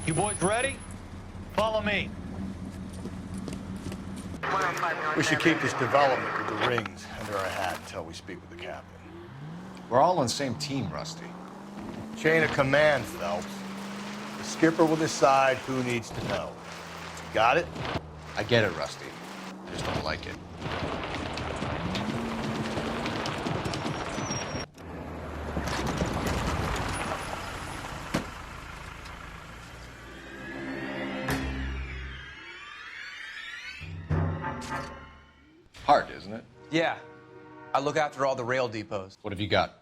You boys ready? Follow me. We should keep this development with the rings under our hat until we speak with the captain. We're all on the same team, Rusty. Chain of command, Phelps. The skipper will decide who needs to know. Got it? I get it, Rusty. I just don't like it. Hard, isn't it? Yeah. I look after all the rail depots. What have you got?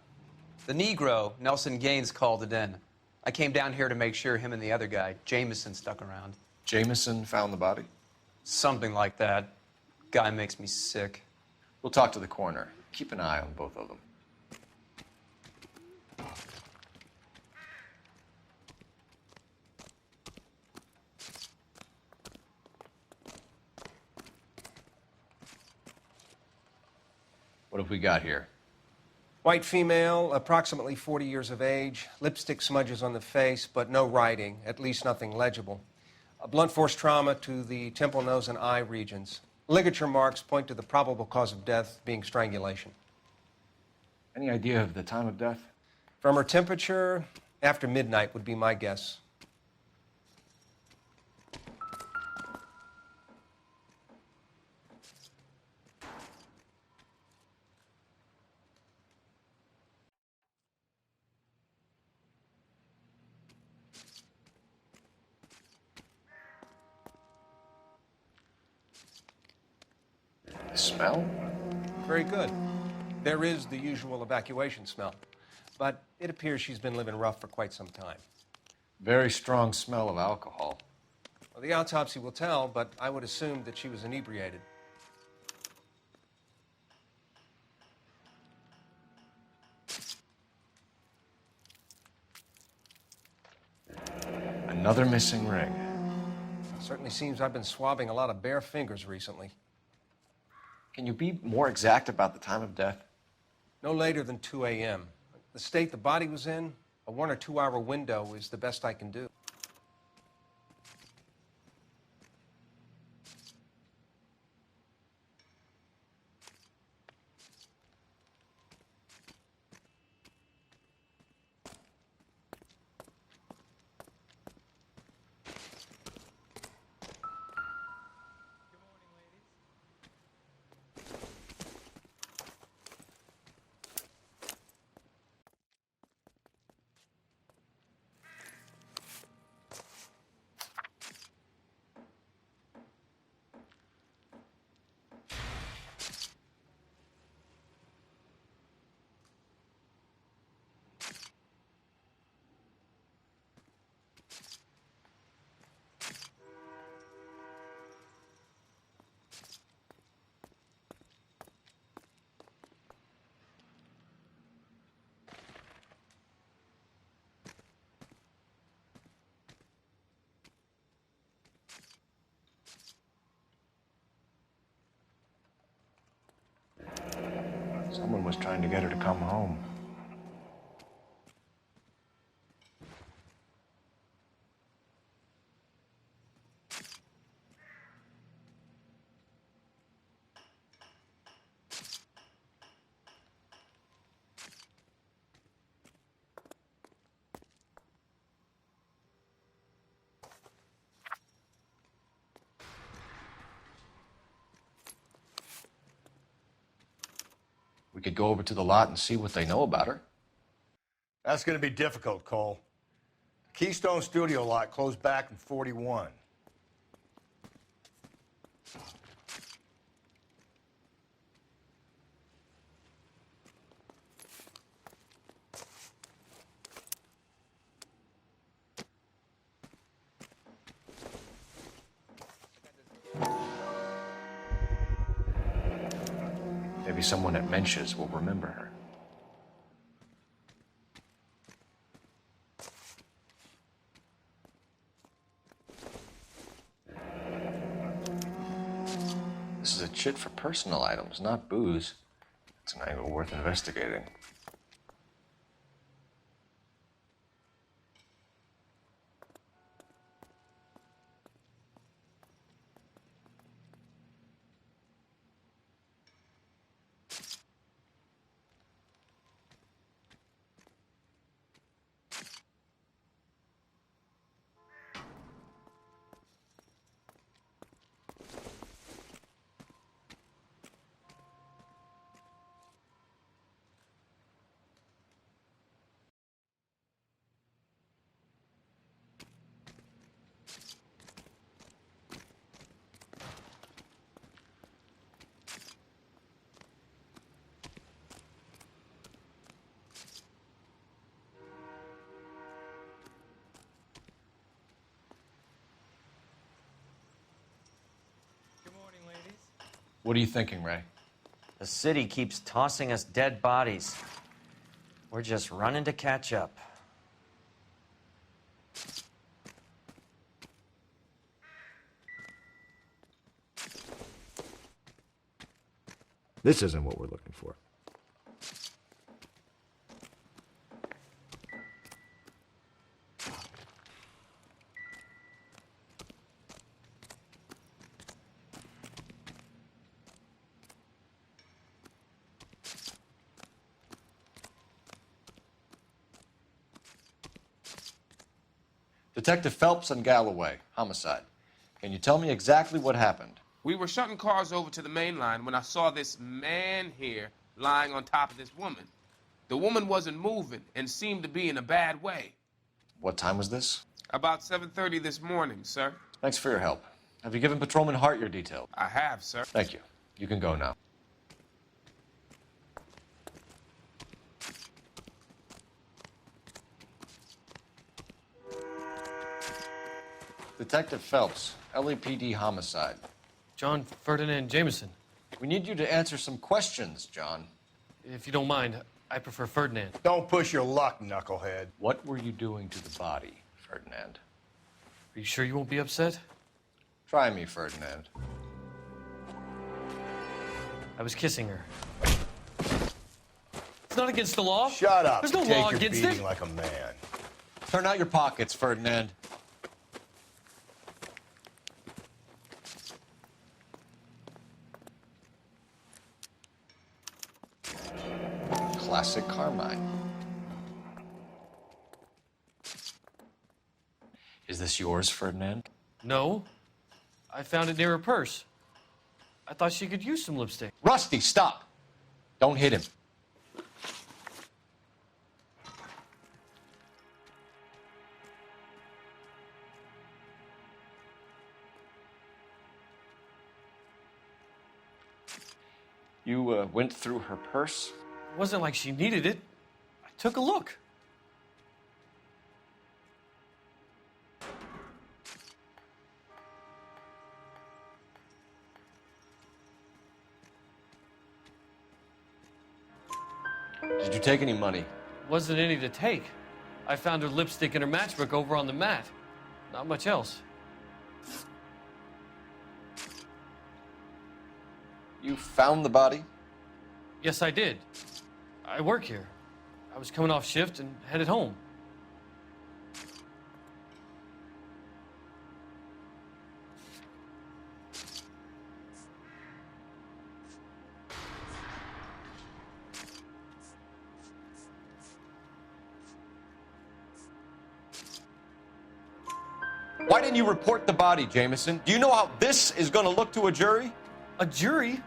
The Negro, Nelson Gaines, called it in. I came down here to make sure him and the other guy, Jameson, stuck around. Jameson found the body? Something like that. Guy makes me sick. We'll talk to the coroner. Keep an eye on both of them. What have we got here? White female, approximately 40 years of age, lipstick smudges on the face, but no writing, at least nothing legible. A blunt force trauma to the temple, nose, and eye regions. Ligature marks point to the probable cause of death being strangulation. Any idea of the time of death? From her temperature, after midnight would be my guess. The smell? Very good. There is the usual evacuation smell, but it appears she's been living rough for quite some time. Very strong smell of alcohol. Well, the autopsy will tell, but I would assume that she was inebriated. Another missing ring. Certainly seems I've been swabbing a lot of bare fingers recently. Can you be more exact about the time of death? No later than 2 a.m. The state the body was in, a 1 or 2 hour window is the best I can do. Someone was trying to get her to come home. We could go over to the lot and see what they know about her. That's going to be difficult, Cole. The Keystone Studio lot closed back in '41. Maybe someone at Mensch's will remember her. This is a chit for personal items, not booze. It's an angle worth investigating. What are you thinking, Ray? The city keeps tossing us dead bodies. We're just running to catch up. This isn't what we're looking for. Detective Phelps and Galloway, homicide. Can you tell me exactly what happened? We were shutting cars over to the main line when I saw this man here lying on top of this woman. The woman wasn't moving and seemed to be in a bad way. What time was this? About 7:30 this morning, sir. Thanks for your help. Have you given Patrolman Hart your details? I have, sir. Thank you. You can go now. Detective Phelps, LAPD homicide. John Ferdinand Jameson. We need you to answer some questions, John. If you don't mind, I prefer Ferdinand. Don't push your luck, knucklehead. What were you doing to the body, Ferdinand? Are you sure you won't be upset? Try me, Ferdinand. I was kissing her. It's not against the law. Shut up. There's no Take law your against beating it. like a man. Turn out your pockets, Ferdinand. Classic Carmine. Is this yours, Ferdinand? No. I found it near her purse. I thought she could use some lipstick. Rusty, stop! Don't hit him. You went through her purse? It wasn't like she needed it. I took a look. Did you take any money? Wasn't any to take. I found her lipstick and her matchbook over on the mat. Not much else. You found the body? Yes, I did. I work here. I was coming off shift and headed home. Why didn't you report the body, Jameson? Do you know how this is going to look to a jury? A jury?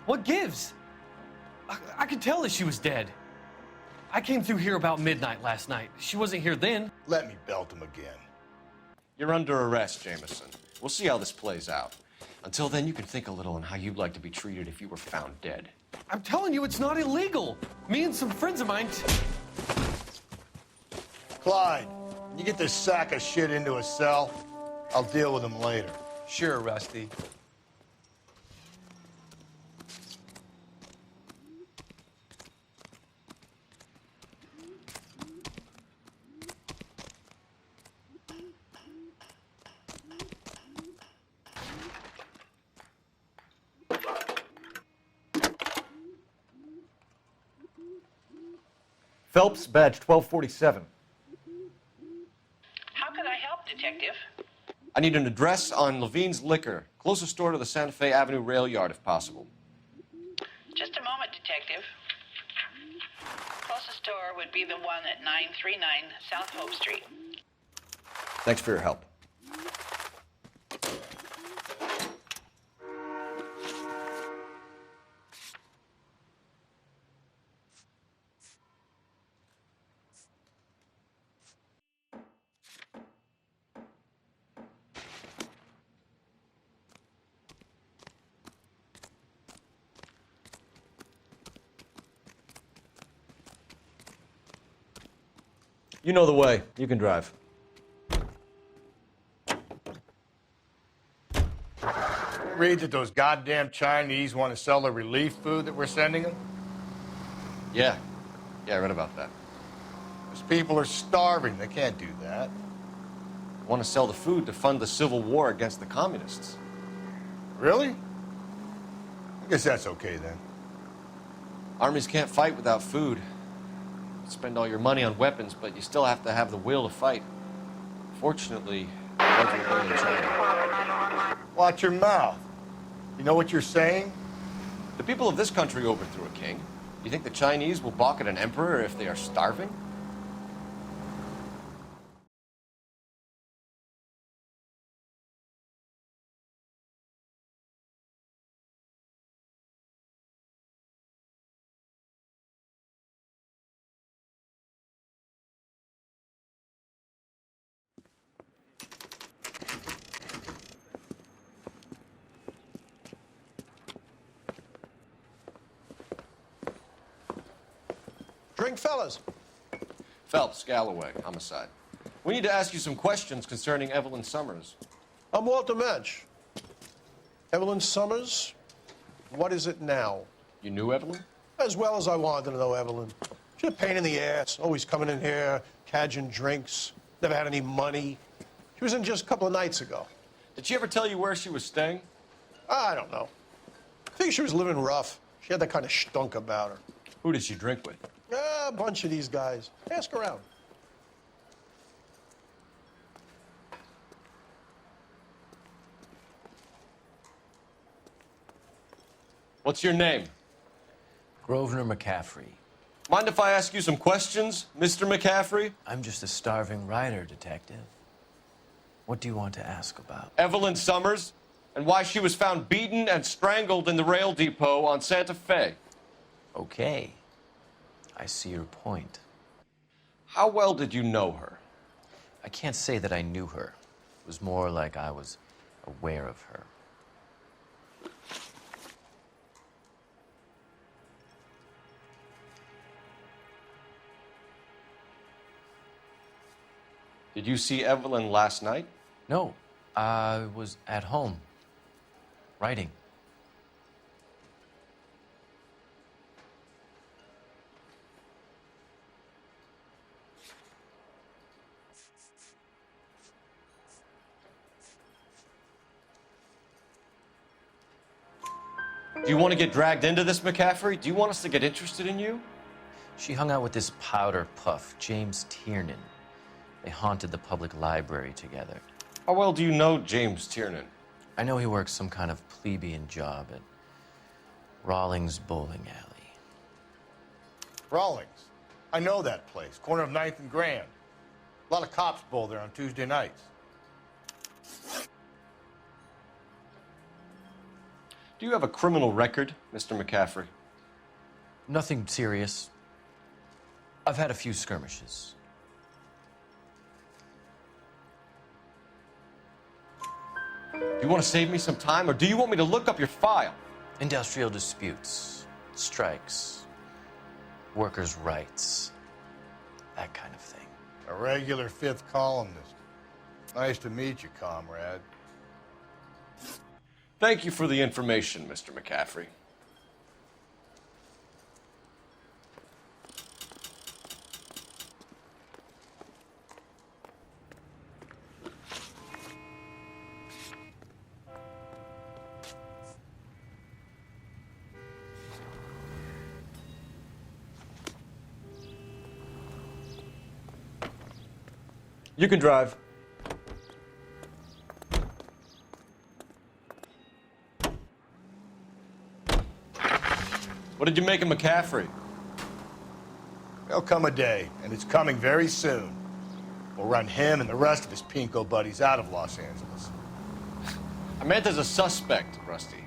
What gives? I could tell that she was dead. I came through here about midnight last night. She wasn't here then. Let me belt him again. You're under arrest, Jameson. We'll see how this plays out. Until then, you can think a little on how you'd like to be treated if you were found dead. I'm telling you, it's not illegal. Me and some friends of mine... Clyde, you get this sack of shit into a cell. I'll deal with him later. Sure, Rusty. Phelps, badge 1247. How can I help, Detective? I need an address on Levine's Liquor, closest store to the Santa Fe Avenue rail yard, if possible. Just a moment, Detective. Closest store would be the one at 939 South Hope Street. Thanks for your help. You know the way. You can drive. read that those goddamn Chinese want to sell the relief food that we're sending them? Yeah. Yeah, I read about that. Those people are starving. They can't do that. Want to sell the food to fund the civil war against the communists. Really? I guess that's okay then. Armies can't fight without food. You spend all your money on weapons, but you still have to have the will to fight. Fortunately, drugs were made in China. Watch your mouth. You know what you're saying? The people of this country overthrew a king. You think the Chinese will balk at an emperor if they are starving? Drink, fellas. Phelps, Galloway, homicide. We need to ask you some questions concerning Evelyn Summers. I'm Walter Mensch. Evelyn Summers, what is it now? You knew Evelyn? As well as I wanted to know Evelyn. She's a pain in the ass, always coming in here, cadging drinks, never had any money. She was in just a couple of nights ago. Did she ever tell you where she was staying? I don't know. I think she was living rough. She had that kind of stunk about her. Who did she drink with? A bunch of these guys. Ask around. What's your name? Grosvenor McCaffrey. Mind if I ask you some questions, Mr. McCaffrey? I'm just a starving writer, Detective. What do you want to ask about? Evelyn Summers, and why she was found beaten and strangled in the rail depot on Santa Fe. Okay. I see your point. How well did you know her? I can't say that I knew her. It was more like I was aware of her. Did you see Evelyn last night? No, I was at home, writing. Do you want to get dragged into this, McCaffrey? Do you want us to get interested in you? She hung out with this powder puff, James Tiernan. They haunted the public library together. How well do you know James Tiernan? I know he works some kind of plebeian job at Rawlings Bowling Alley. Rawlings. I know that place. Corner of 9th and Grand. A lot of cops bowl there on Tuesday nights. Do you have a criminal record, Mr. McCaffrey? Nothing serious. I've had a few skirmishes. Do you want to save me some time, or do you want me to look up your file? Industrial disputes, strikes, workers' rights, that kind of thing. A regular fifth columnist. Nice to meet you, comrade. Thank you for the information, Mr. McCaffrey. You can drive. What did you make of McCaffrey? There'll come a day, and it's coming very soon. We'll run him and the rest of his pinko buddies out of Los Angeles. I meant as a suspect, Rusty.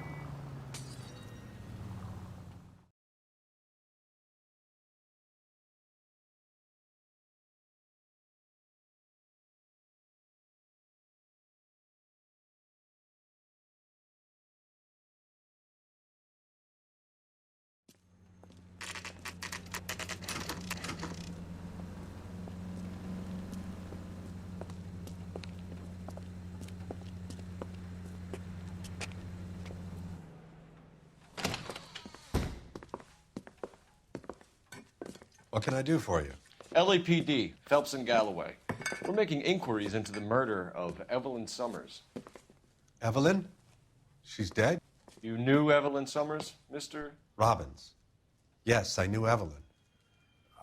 What can I do for you? LAPD, Phelps and Galloway. We're making inquiries into the murder of Evelyn Summers. Evelyn? She's dead? You knew Evelyn Summers, Mr. Robbins. Yes, I knew Evelyn.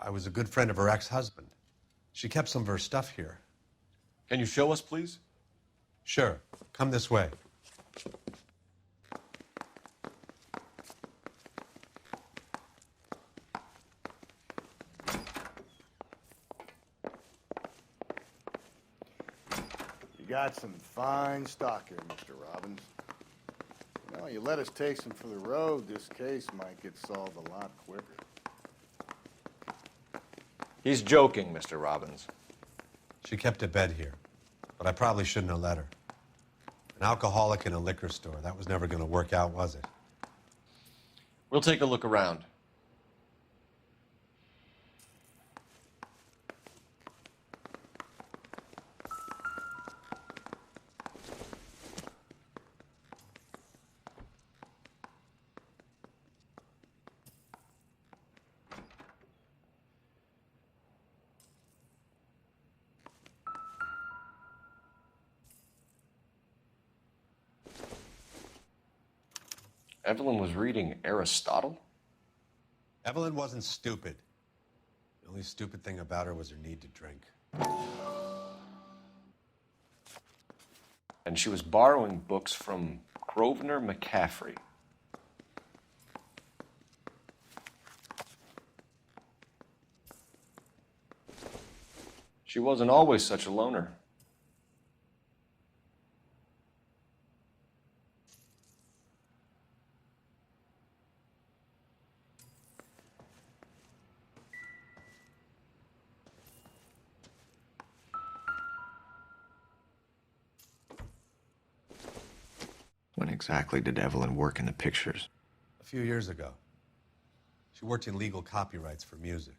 I was a good friend of her ex-husband. She kept some of her stuff here. Can you show us, please? Sure. Come this way. You got some fine stock here, Mr. Robbins. You know, you let us take some for the road, this case might get solved a lot quicker. He's joking, Mr. Robbins. She kept a bed here, but I probably shouldn't have let her. An alcoholic in a liquor store, that was never going to work out, was it? We'll take a look around. Evelyn was reading Aristotle? Evelyn wasn't stupid. The only stupid thing about her was her need to drink. And she was borrowing books from Grosvenor McCaffrey. She wasn't always such a loner. When exactly did Evelyn work in the pictures? A few years ago. She worked in legal copyrights for music.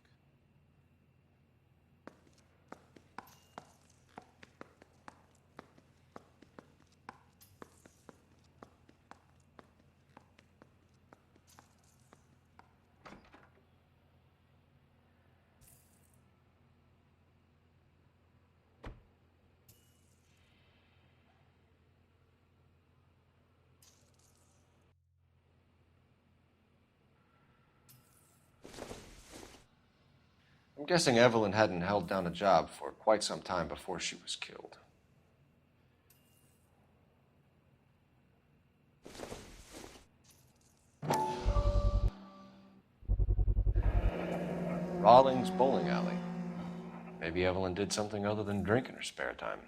I'm guessing Evelyn hadn't held down a job for quite some time before she was killed. Rawlings Bowling Alley. Maybe Evelyn did something other than drink in her spare time.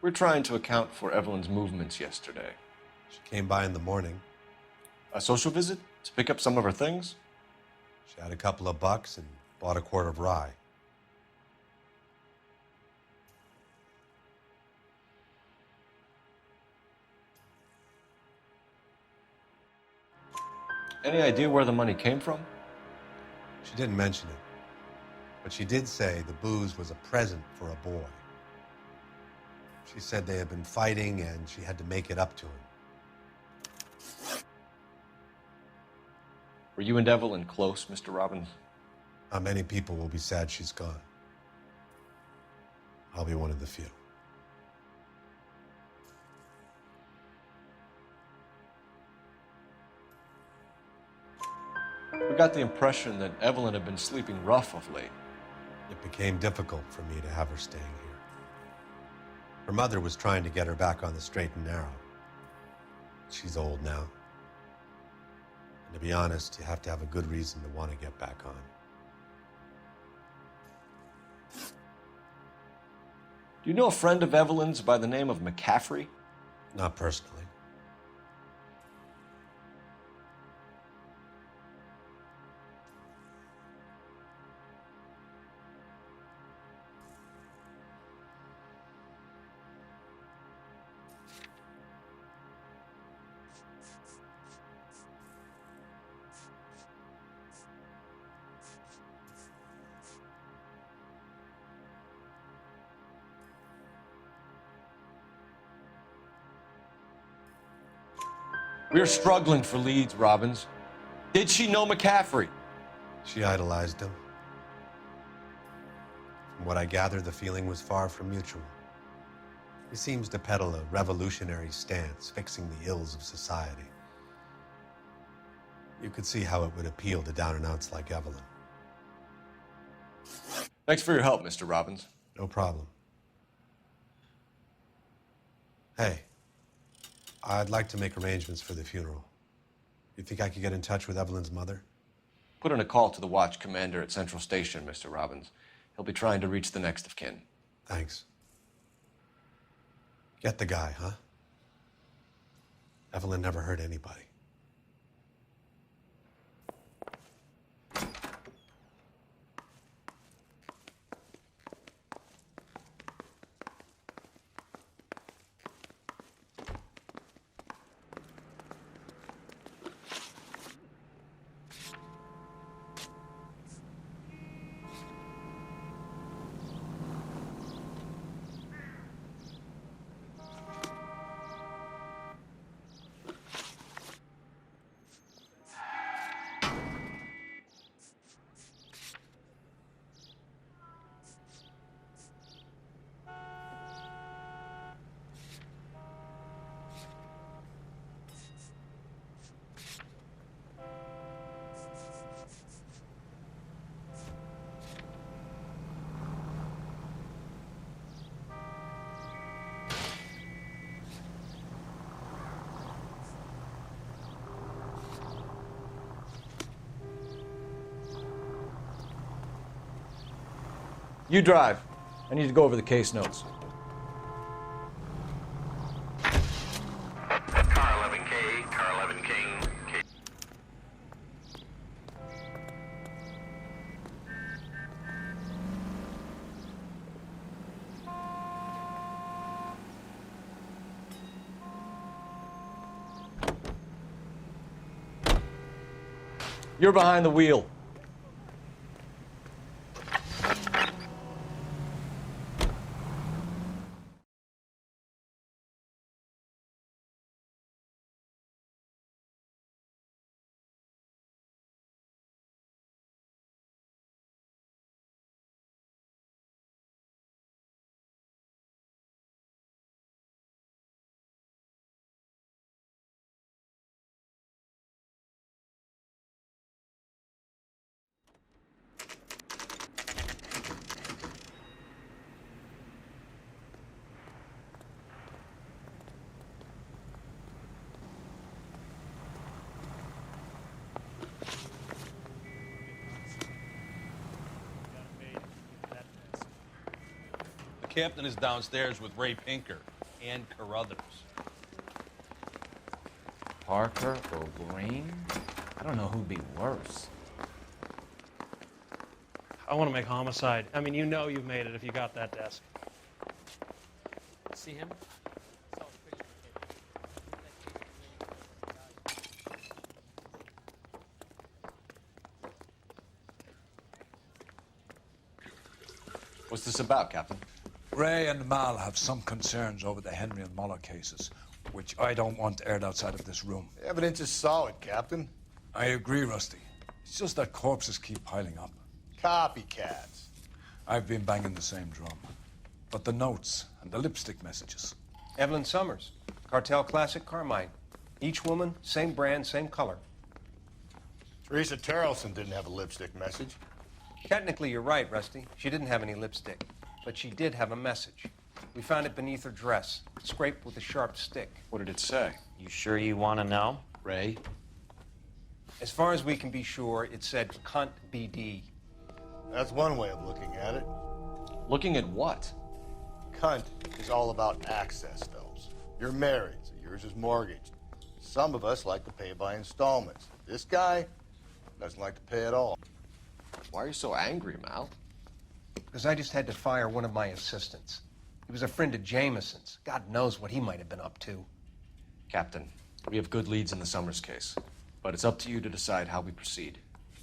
We're trying to account for Evelyn's movements yesterday. She came by in the morning. A social visit? To pick up some of her things? She had a couple of bucks and bought a quart of rye. Any idea where the money came from? She didn't mention it, but she did say the booze was a present for a boy. She said they had been fighting and she had to make it up to him. Were you and Evelyn close, Mr. Robbins? Many people will be sad she's gone. I'll be one of the few. We got the impression that Evelyn had been sleeping rough of late. It became difficult for me to have her staying here. Her mother was trying to get her back on the straight and narrow. She's old now. And to be honest, you have to have a good reason to want to get back on. Do you know a friend of Evelyn's by the name of McCaffrey? Not personally. We're struggling for leads, Robbins. Did she know McCaffrey? She idolized him. From what I gather, the feeling was far from mutual. He seems to peddle a revolutionary stance, fixing the ills of society. You could see how it would appeal to down-and-outs like Evelyn. Thanks for your help, Mr. Robbins. No problem. Hey, I'd like to make arrangements for the funeral. You think I could get in touch with Evelyn's mother? Put in a call to the watch commander at Central Station, Mr. Robbins. He'll be trying to reach the next of kin. Thanks. Get the guy, huh? Evelyn never hurt anybody. You drive. I need to go over the case notes. Car 11K, car 11 King. You're behind the wheel. The captain is downstairs with Ray Pinker and Carruthers. Parker or Green? I don't know who'd be worse. I want to make homicide. I mean, you know you've made it if you got that desk. See him? What's this about, Captain? Ray and Mal have some concerns over the Henry and Muller cases, which I don't want aired outside of this room. The evidence is solid, Captain. I agree, Rusty. It's just that corpses keep piling up. Copycats. I've been banging the same drum. But the notes and the lipstick messages. Evelyn Summers, Cartel Classic Carmine. Each woman, same brand, same color. Teresa Terrelson didn't have a lipstick message. Technically, you're right, Rusty. She didn't have any lipstick, but she did have a message. We found it beneath her dress, scraped with a sharp stick. What did it say? You sure you want to know? Ray? As far as we can be sure, it said cunt BD. That's one way of looking at it. Looking at what? Cunt is all about access, Phelps. You're married, so yours is mortgaged. Some of us like to pay by installments. This guy doesn't like to pay at all. Why are you so angry, Mal? Because I just had to fire one of my assistants. He was a friend of Jameson's. God knows what he might have been up to. Captain, we have good leads in the Summers case, but it's up to you to decide how we proceed.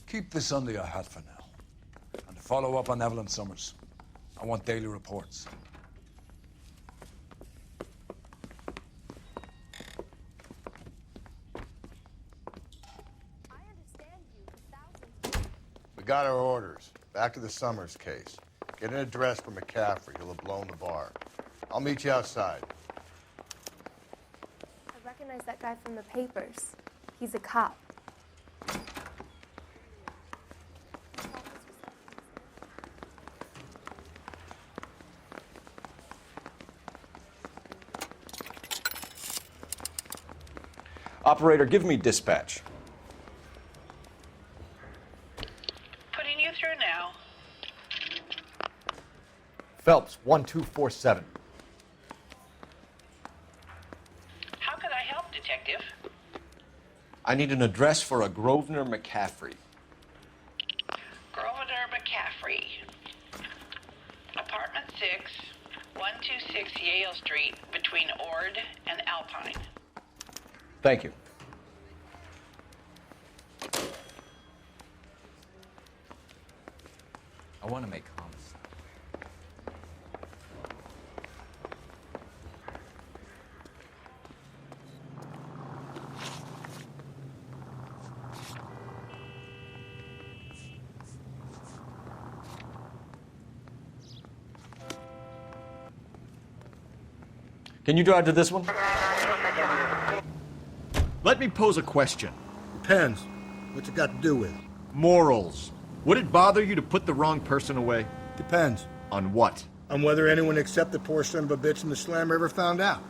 Keep this under your hat for now. And to follow up on Evelyn Summers, I want daily reports. We got our orders. Back to the Summers case. Get an address for McCaffrey. He'll have blown the bar. I'll meet you outside. I recognize that guy from the papers. He's a cop. Operator, give me dispatch. Putting you through now. Phelps, 1247. How could I help, Detective? I need an address for a Grosvenor McCaffrey. Grosvenor McCaffrey. Apartment 6, 126 Yale Street, between Ord and Alpine. Thank you. I want to make homicide. Can you drive to this one? Let me pose a question. Depends. What's it got to do with? Morals. Would it bother you to put the wrong person away? Depends. On what? On whether anyone except the poor son of a bitch in the slammer ever found out.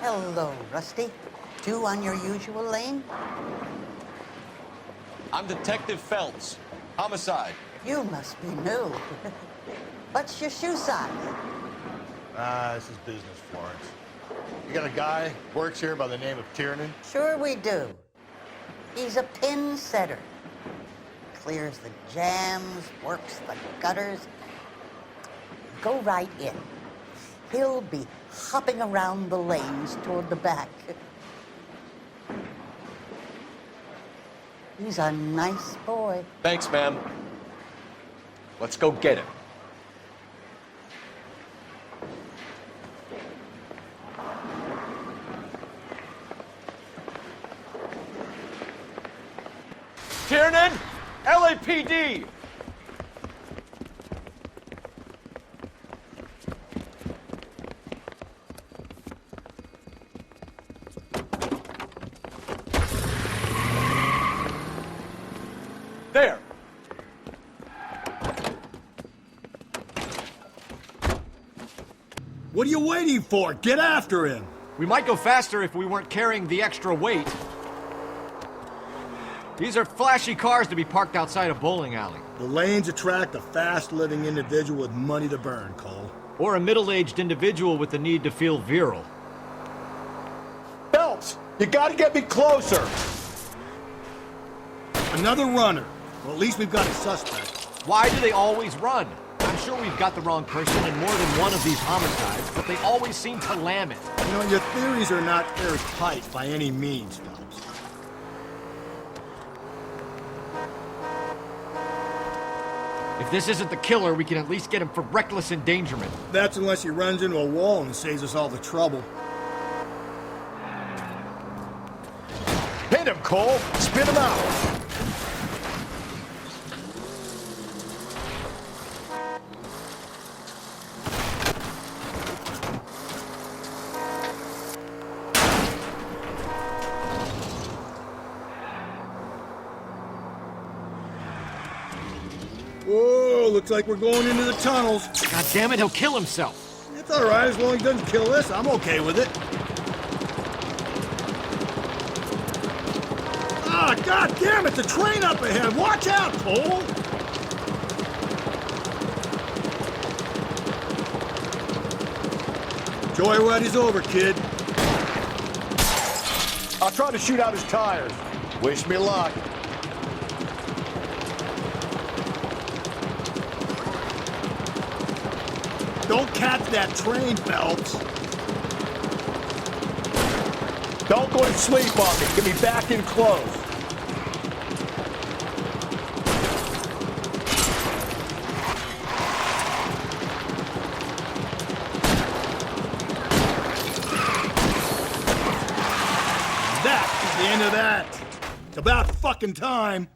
Hello, Rusty. Two on your usual lane? I'm Detective Phelps. Homicide. You must be new. What's your shoe size? This is business, Florence. You got a guy works here by the name of Tiernan? Sure we do. He's a pin setter. Clears the jams, works the gutters. Go right in. He'll be hopping around the lanes toward the back. He's a nice boy. Thanks, ma'am. Let's go get him. Tiernan! LAPD! There! What are you waiting for? Get after him! We might go faster if we weren't carrying the extra weight. These are flashy cars to be parked outside a bowling alley. The lanes attract a fast-living individual with money to burn, Cole. Or a middle-aged individual with the need to feel virile. Phelps, you gotta get me closer! Another runner. Well, at least we've got a suspect. Why do they always run? I'm sure we've got the wrong person in more than one of these homicides, but they always seem to lam it. You know, your theories are not airtight by any means, Phelps. If this isn't the killer, we can at least get him for reckless endangerment. That's unless he runs into a wall and saves us all the trouble. Hit him, Cole. Spin him out. Whoa, looks like we're going into the tunnels. God damn it, he'll kill himself. It's all right, as long as he doesn't kill us, I'm okay with it. Ah, god damn it, the train up ahead. Watch out, Cole. Joyride's over, kid. I'll try to shoot out his tires. Wish me luck. Don't catch that train, Phelps. Don't go to sleep on me. Get me back in close. That's the end of that. It's about fucking time.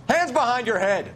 Hands behind your head.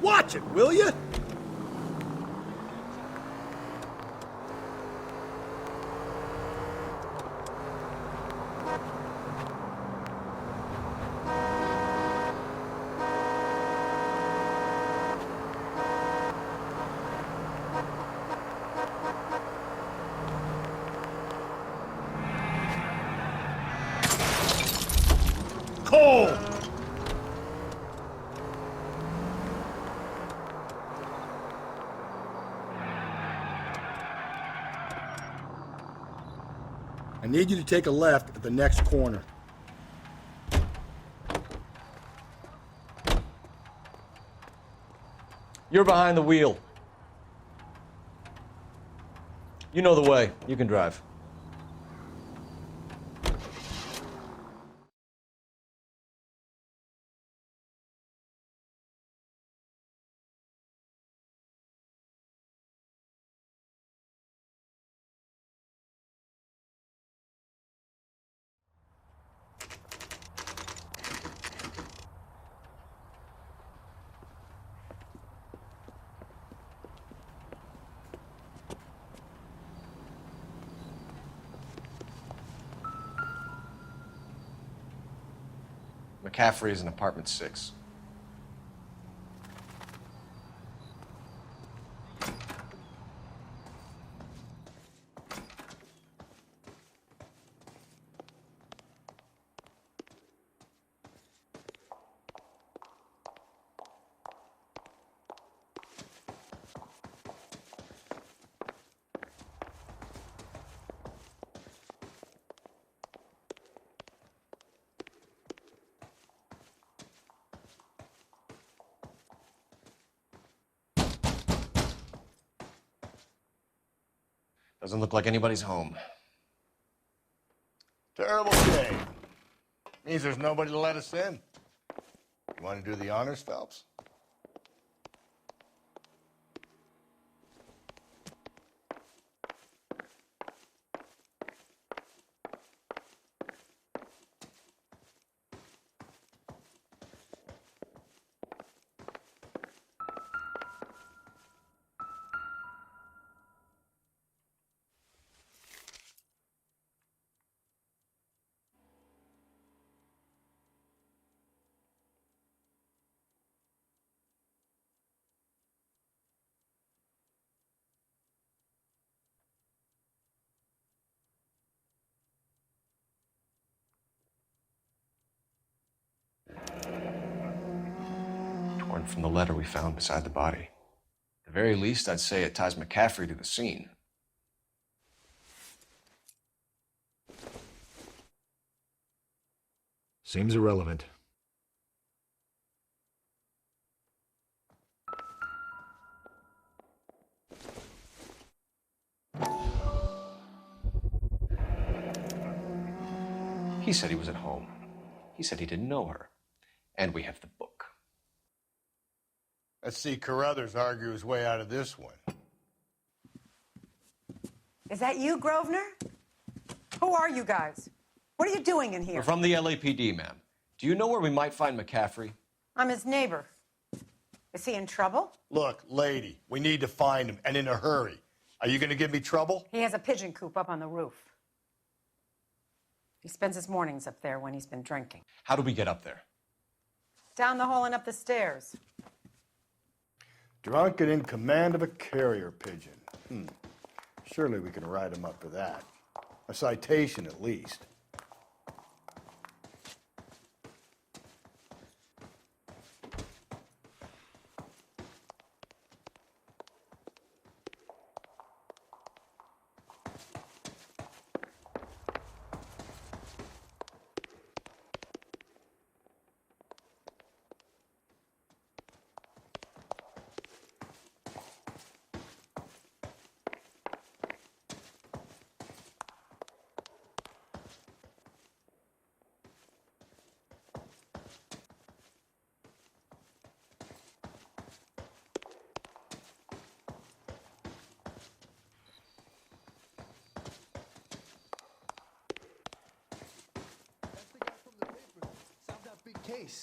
Watch it, will you? Cole! I need you to take a left at the next corner. You're behind the wheel. You know the way. You can drive. McCaffrey is in apartment 6. Doesn't look like anybody's home. Terrible shame. Means there's nobody to let us in. You want to do the honors, Phelps? Torn from the letter we found beside the body. At the very least, I'd say it ties McCaffrey to the scene. Seems irrelevant. He said he was at home. He said he didn't know her. And we have the book. Let's see Carruthers argue his way out of this one. Is that you, Grosvenor? Who are you guys? What are you doing in here? We're from the LAPD, ma'am. Do you know where we might find McCaffrey? I'm his neighbor. Is he in trouble? Look, lady, we need to find him, and in a hurry. Are you going to give me trouble? He has a pigeon coop up on the roof. He spends his mornings up there when he's been drinking. How do we get up there? Down the hall and up the stairs. Drunk and in command of a carrier pigeon. Surely we can write him up for that. A citation, at least. Case.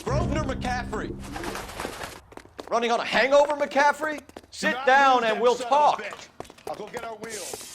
Grosvenor McCaffrey! Running on a hangover, McCaffrey? Sit down and we'll talk. I'll go get our wheels.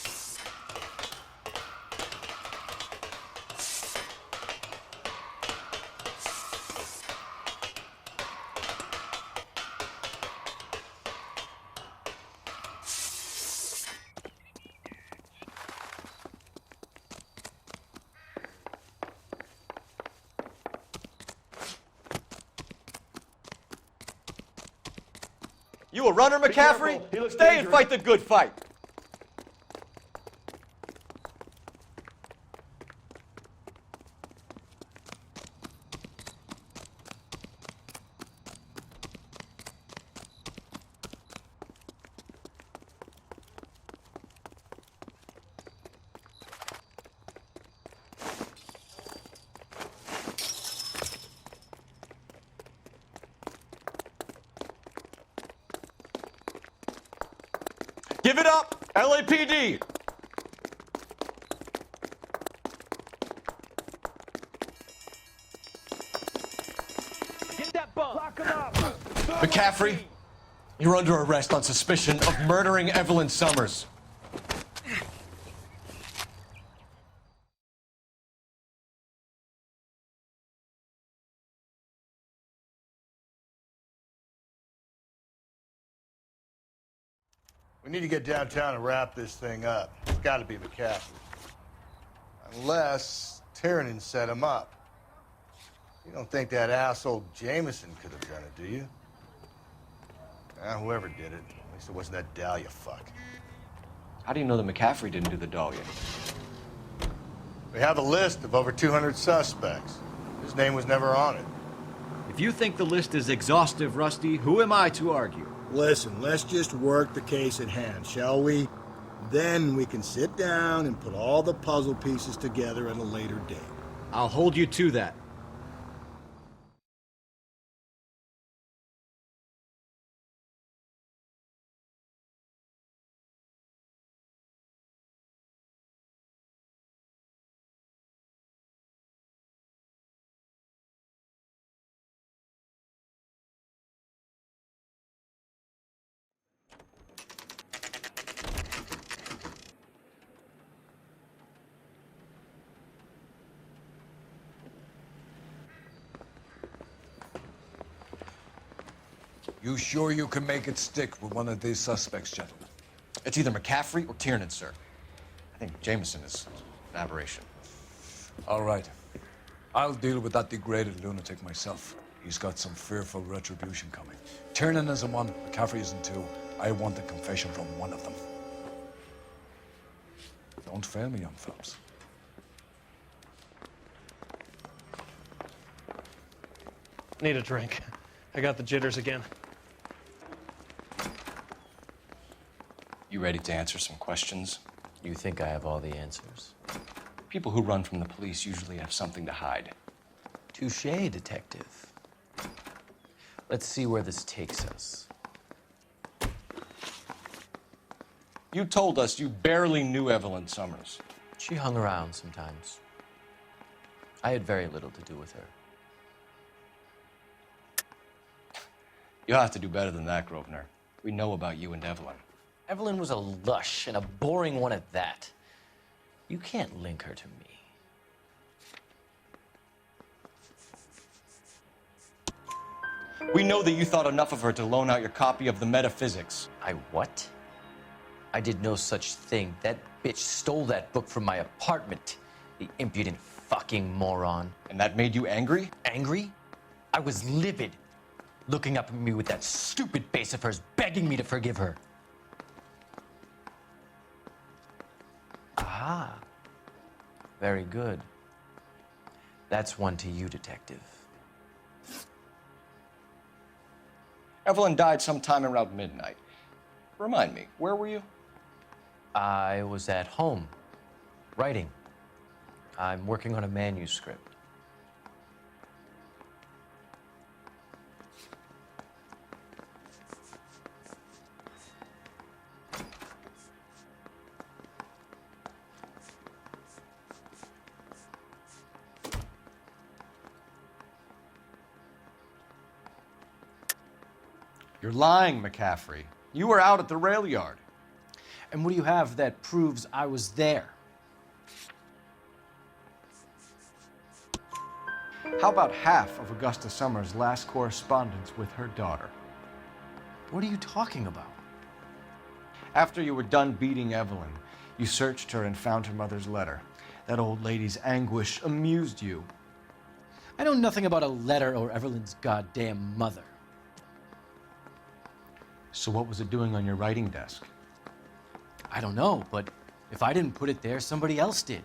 You a runner, McCaffrey? Stay and fight the good fight. Give it up, LAPD! Get that bump. Lock him up. McCaffrey, you're under arrest on suspicion of murdering Evelyn Summers. We need to get downtown and wrap this thing up. It's got to be McCaffrey. Unless Tiernan set him up. You don't think that asshole Jameson could have done it, do you? Whoever did it. At least it wasn't that Dahlia fuck. How do you know that McCaffrey didn't do the dogging? We have a list of over 200 suspects. His name was never on it. If you think the list is exhaustive, Rusty, who am I to argue? Listen, let's just work the case at hand, shall we? Then we can sit down and put all the puzzle pieces together at a later date. I'll hold you to that. You sure you can make it stick with one of these suspects, gentlemen? It's either McCaffrey or Tiernan, sir. I think Jameson is an aberration. All right. I'll deal with that degraded lunatic myself. He's got some fearful retribution coming. Tiernan isn't one, McCaffrey isn't two. I want a confession from one of them. Don't fail me, young Phelps. Need a drink. I got the jitters again. You ready to answer some questions? You think I have all the answers? People who run from the police usually have something to hide. Touché, detective. Let's see where this takes us. You told us you barely knew Evelyn Summers. She hung around sometimes. I had very little to do with her. You'll have to do better than that, Grosvenor. We know about you and Evelyn. Evelyn was a lush, and a boring one at that. You can't link her to me. We know that you thought enough of her to loan out your copy of the Metaphysics. I what? I did no such thing. That bitch stole that book from my apartment. The impudent fucking moron. And that made you angry? Angry? I was livid. Looking up at me with that stupid face of hers, begging me to forgive her. Aha. Very good. That's one to you, detective. Evelyn died sometime around midnight. Remind me, where were you? I was at home, writing. I'm working on a manuscript. You're lying, McCaffrey. You were out at the rail yard. And what do you have that proves I was there? How about half of Augusta Summers' last correspondence with her daughter? What are you talking about? After you were done beating Evelyn, you searched her and found her mother's letter. That old lady's anguish amused you. I know nothing about a letter or Evelyn's goddamn mother. So what was it doing on your writing desk? I don't know, but if I didn't put it there, somebody else did.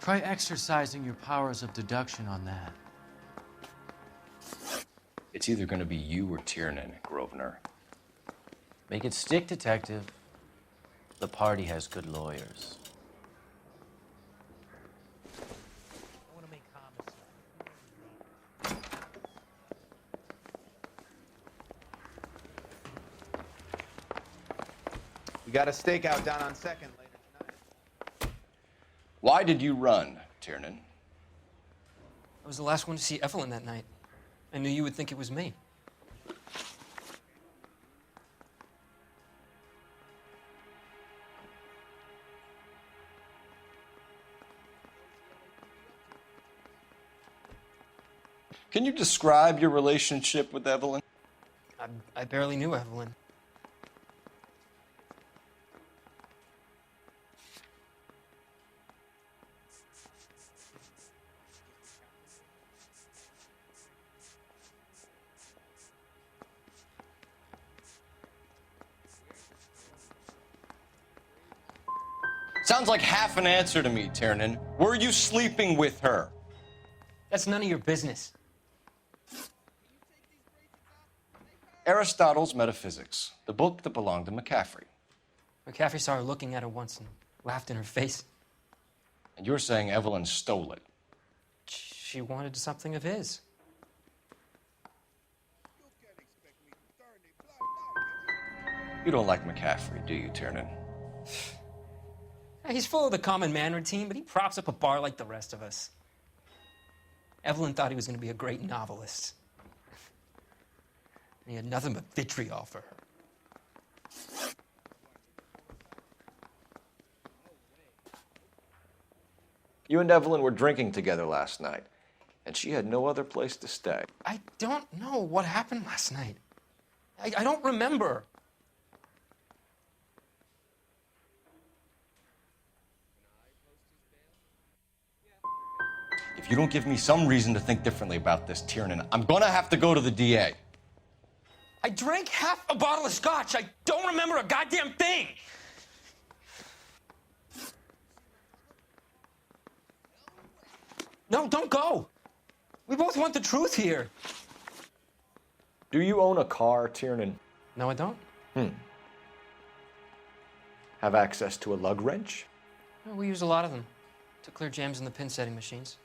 Try exercising your powers of deduction on that. It's either going to be you or Tiernan, Grosvenor. Make it stick, detective. The party has good lawyers. We got a stakeout down on 2nd later tonight. Why did you run, Tiernan? I was the last one to see Evelyn that night. I knew you would think it was me. Can you describe your relationship with Evelyn? I barely knew Evelyn. Sounds like half an answer to me, Tiernan. Were you sleeping with her? That's none of your business. Aristotle's Metaphysics, the book that belonged to McCaffrey. McCaffrey saw her looking at her once and laughed in her face. And you're saying Evelyn stole it? She wanted something of his. You don't like McCaffrey, do you, Tiernan? He's full of the common man routine, but he props up a bar like the rest of us. Evelyn thought he was going to be a great novelist. And he had nothing but vitriol for her. You and Evelyn were drinking together last night, and she had no other place to stay. I don't know what happened last night. I don't remember. If you don't give me some reason to think differently about this, Tiernan, I'm gonna have to go to the DA. I drank half a bottle of scotch. I don't remember a goddamn thing. No, don't go. We both want the truth here. Do you own a car, Tiernan? No, I don't. Have access to a lug wrench? Well, we use a lot of them to clear jams in the pin setting machines.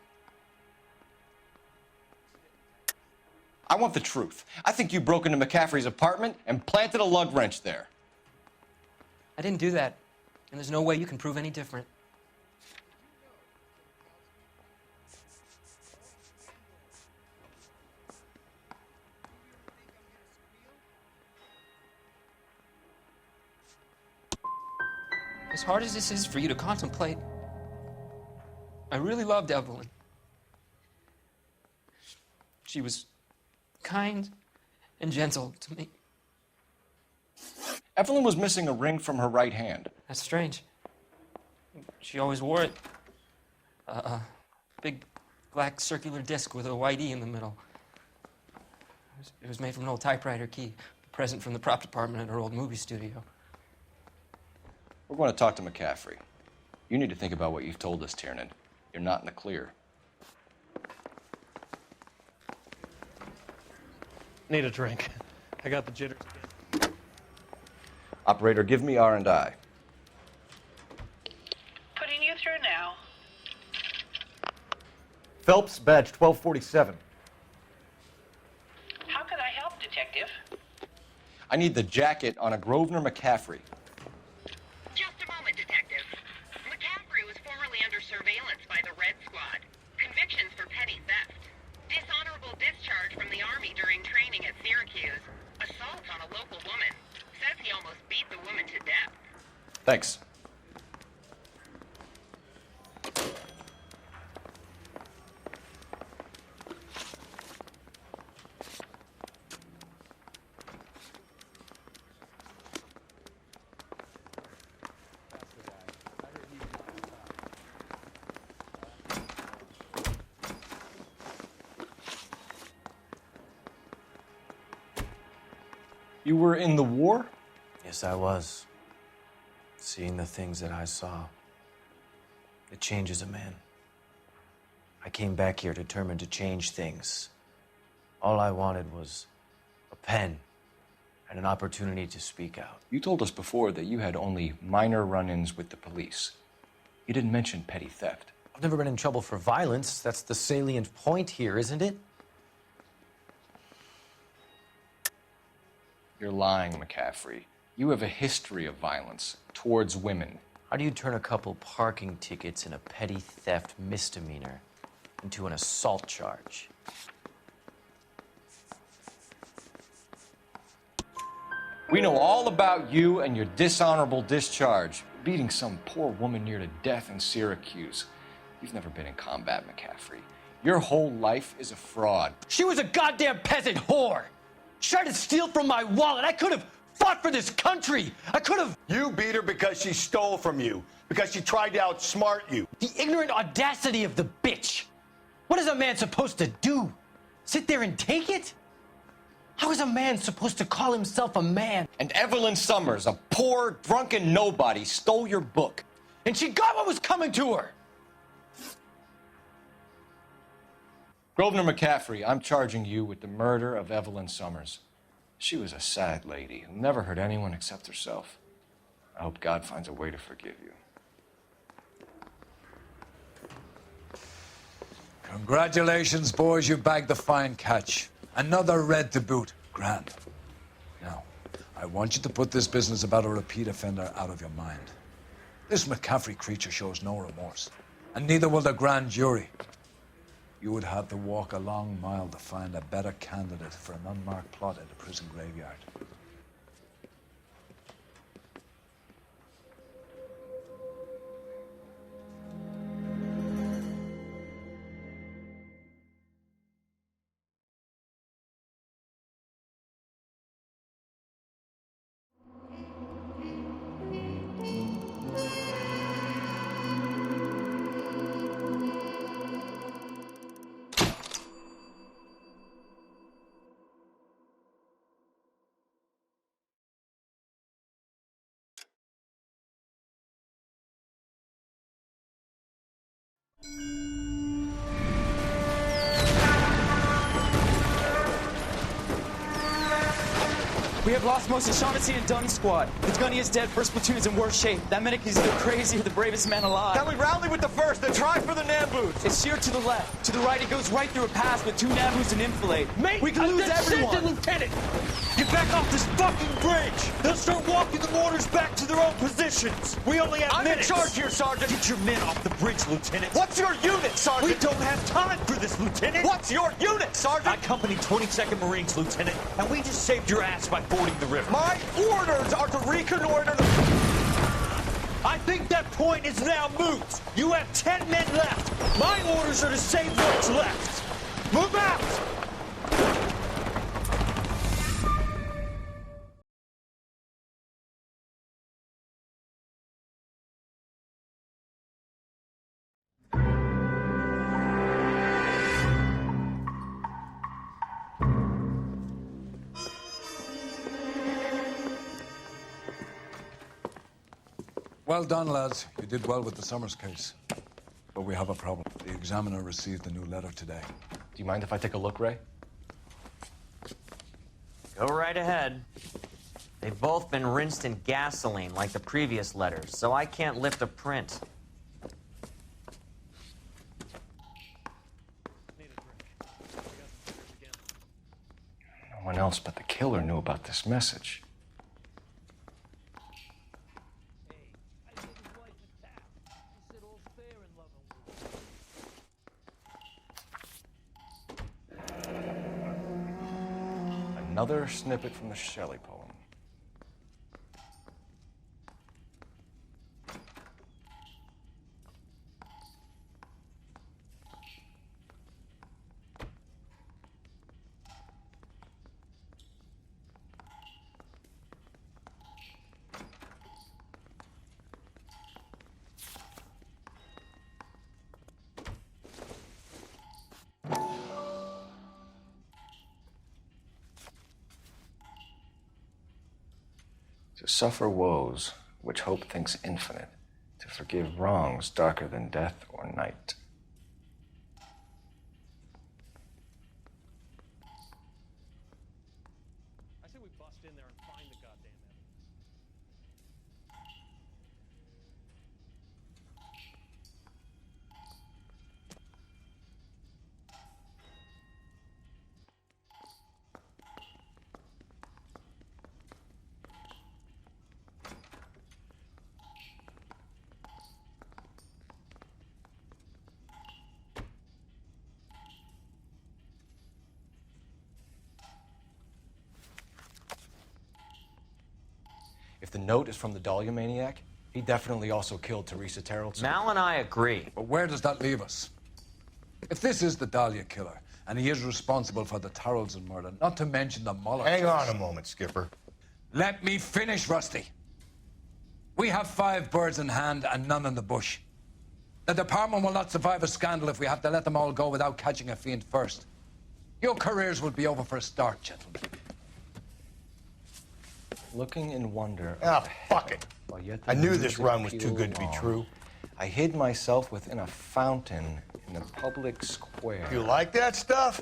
I want the truth. I think you broke into McCaffrey's apartment and planted a lug wrench there. I didn't do that, and there's no way you can prove any different. As hard as this is for you to contemplate, I really loved Evelyn. She was kind and gentle to me. Evelyn was missing a ring from her right hand. That's strange. She always wore it. A big black circular disc with a white E in the middle. It was made from an old typewriter key, a present from the prop department at her old movie studio. We're going to talk to McCaffrey. You need to think about what you've told us, Tiernan. You're not in the clear. Need a drink. I got the jitters. Operator, give me R&I. Putting you through now. Phelps, badge 1247. How could I help, Detective? I need the jacket on a Grosvenor McCaffrey. Just a moment, Detective. McCaffrey was formerly under surveillance by the Red Squad. Convictions for petty theft. Dishonorable discharge from the Army during training at Syracuse. Assault on a local woman. Says he almost beat the woman to death. Thanks. You were in the war? Yes, I was. Seeing the things that I saw, it changes a man. I came back here determined to change things. All I wanted was a pen and an opportunity to speak out. You told us before that you had only minor run-ins with the police. You didn't mention petty theft. I've never been in trouble for violence. That's the salient point here, isn't it? You're lying, McCaffrey. You have a history of violence towards women. How do you turn a couple parking tickets and a petty theft misdemeanor into an assault charge? We know all about you and your dishonorable discharge, beating some poor woman near to death in Syracuse. You've never been in combat, McCaffrey. Your whole life is a fraud. She was a goddamn peasant whore! She tried to steal from my wallet. I could have fought for this country. I could have. You beat her because she stole from you, because she tried to outsmart you. The ignorant audacity of the bitch. What is a man supposed to do? Sit there and take it? How is a man supposed to call himself a man? And Evelyn Summers, a poor, drunken nobody, stole your book. And she got what was coming to her! Grosvenor McCaffrey, I'm charging you with the murder of Evelyn Summers. She was a sad lady who never hurt anyone except herself. I hope God finds a way to forgive you. Congratulations, boys. You bagged the fine catch. Another red to boot. Grand. Now, I want you to put this business about a repeat offender out of your mind. This McCaffrey creature shows no remorse, and neither will the grand jury. You would have to walk a long mile to find a better candidate for an unmarked plot in a prison graveyard. We have lost most of Shaughnessy and Dunn's squad. The gunny is dead, first platoon is in worse shape. That medic is either crazy or the bravest man alive. Then we rally with the first and try for the Nambus. It's sheer to the left. To the right, it goes right through a pass with 2 Nambus and enfilade. Mate, we can lose everyone. Lieutenant! Get back off this fucking bridge! They'll start walking the mortars back to their own positions. We only have minutes. I'm in charge here, Sergeant. Get your men off the bridge, Lieutenant. What's your unit, Sergeant? We don't have time for this, Lieutenant. What's your unit, Sergeant? I company 22nd Marines, Lieutenant, and we just saved your ass by fording the river. My orders are to reconnoiter the... I think that point is now moot. You have 10 men left. My orders are to save what's left. Move out! Well done, lads. You did well with the Summers case. But we have a problem. The examiner received a new letter today. Do you mind if I take a look, Ray? Go right ahead. They've both been rinsed in gasoline like the previous letters, so I can't lift a print. No one else but the killer knew about this message. Another snippet from the Shelley poem. To suffer woes which hope thinks infinite, to forgive wrongs darker than death or night. I say we bust in there and find the goddamn evidence. If the note is from the Dahlia maniac, he definitely also killed Teresa Terrellson. Mal and I agree. But where does that leave us? If this is the Dahlia killer, and he is responsible for the Tarrelson murder, not to mention the Muller... Hang on a moment, Skipper. Let me finish, Rusty. We have 5 birds in hand and none in the bush. The department will not survive a scandal if we have to let them all go without catching a fiend first. Your careers will be over for a start, gentlemen. Looking in wonder... Ah, fuck it. While yet the I knew this music run was too pealed good to be on, true. I hid myself within a fountain in the public square. You like that stuff?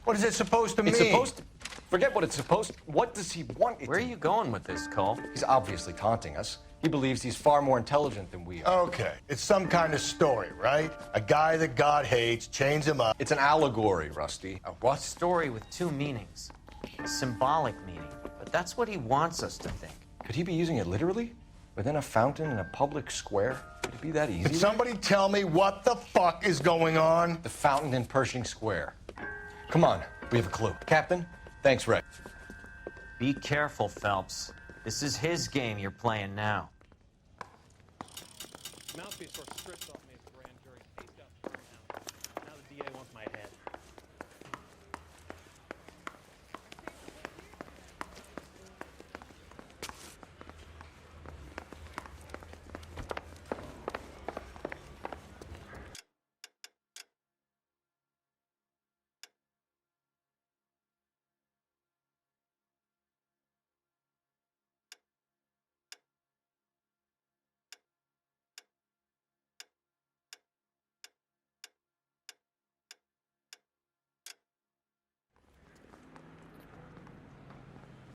What is it supposed to mean? It's supposed to... Forget what it's supposed to... What does he want it Where are you going with this, Cole? He's obviously taunting us. He believes he's far more intelligent than we are. Okay, it's some kind of story, right? A guy that God hates, chains him up. It's an allegory, Rusty. A what? Story with two meanings. A symbolic meaning. But that's what he wants us to think. Could he be using it literally? Within a fountain in a public square? Could it be that easy? Can somebody tell me what the fuck is going on? The fountain in Pershing Square. Come on, we have a clue. Captain, thanks, Ray. Be careful, Phelps. This is his game you're playing now. Mouthpiece works stripped off me.